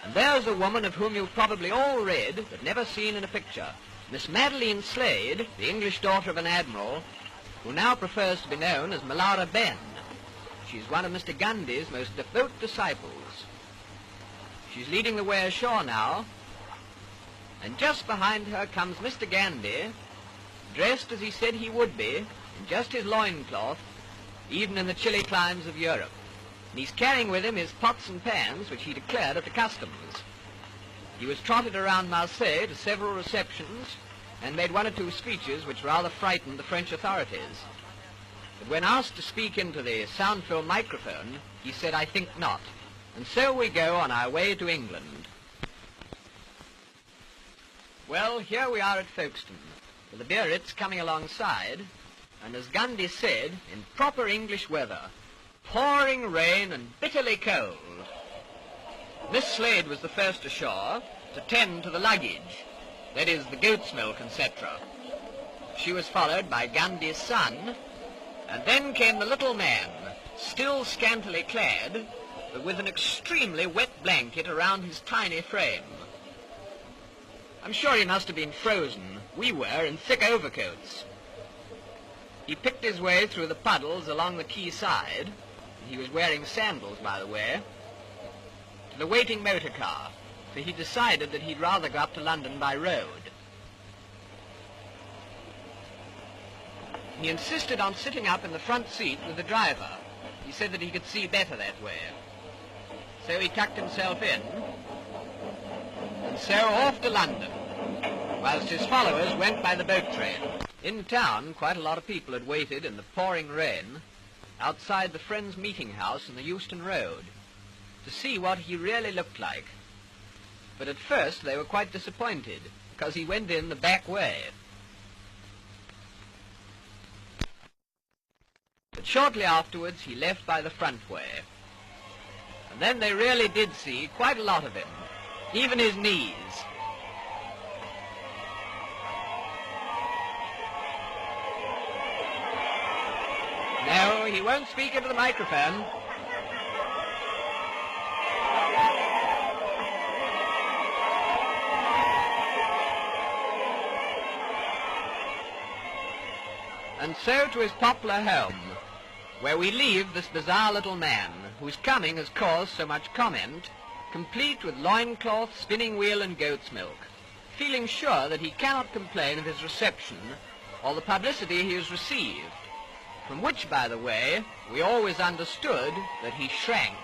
And there's a woman of whom you've probably all read, but never seen in a picture. Miss Madeline Slade, the English daughter of an admiral, who now prefers to be known as Malara Ben. She's one of Mr. Gandhi's most devout disciples. She's leading the way ashore now, and just behind her comes Mr. Gandhi, dressed as he said he would be, in just his loincloth, even in the chilly climes of Europe. And he's carrying with him his pots and pans, which he declared at the customs. He was trotted around Marseille to several receptions and made one or two speeches which rather frightened the French authorities. But when asked to speak into the sound-filled microphone, he said, "I think not." And so we go on our way to England. Well, here we are at Folkestone, with the Biarritz coming alongside, and as Gandhi said, in proper English weather, pouring rain and bitterly cold. Miss Slade was the first ashore to tend to the luggage, that is, the goat's milk, etc. She was followed by Gandhi's son, and then came the little man, still scantily clad, but with an extremely wet blanket around his tiny frame. I'm sure he must have been frozen. We were in thick overcoats. He picked his way through the puddles along the quay side, he was wearing sandals, by the way, to the waiting motor car, for he decided that he'd rather go up to London by road. He insisted on sitting up in the front seat with the driver. He said that he could see better that way. So he tucked himself in, and so off to London, whilst his followers went by the boat train. In town, quite a lot of people had waited in the pouring rain outside the Friends Meeting House in the Euston Road to see what he really looked like. But at first they were quite disappointed, because he went in the back way. But shortly afterwards he left by the front way. And then they really did see quite a lot of him, even his knees. No, he won't speak into the microphone. And so to his popular home, where we leave this bizarre little man, whose coming has caused so much comment, complete with loincloth, spinning wheel and goat's milk, feeling sure that he cannot complain of his reception or the publicity he has received, from which, by the way, we always understood that he shrank.